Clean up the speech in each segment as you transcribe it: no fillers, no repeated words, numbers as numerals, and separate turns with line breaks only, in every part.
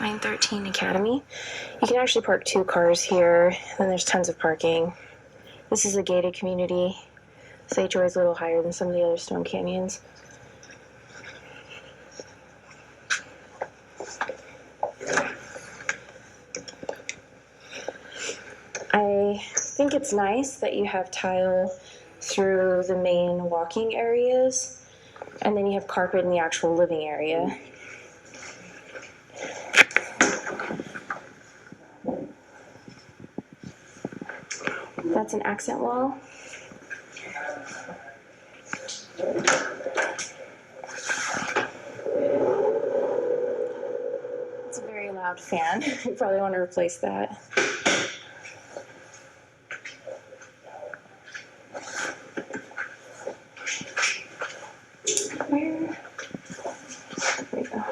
913 Academy. You can actually park 2 cars here, and there's tons of parking. This is a gated community, so HOA is a little higher than some of the other Stone Canyons. I think it's nice that you have tile through the main walking areas, and then you have carpet in the actual living area. That's an accent wall. It's a very loud fan. You probably want to replace that. There we go.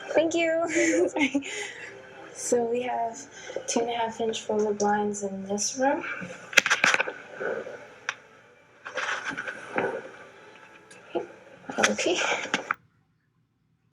Thank you. Sorry. So we have 2.5-inch folded blinds in this room. Okay.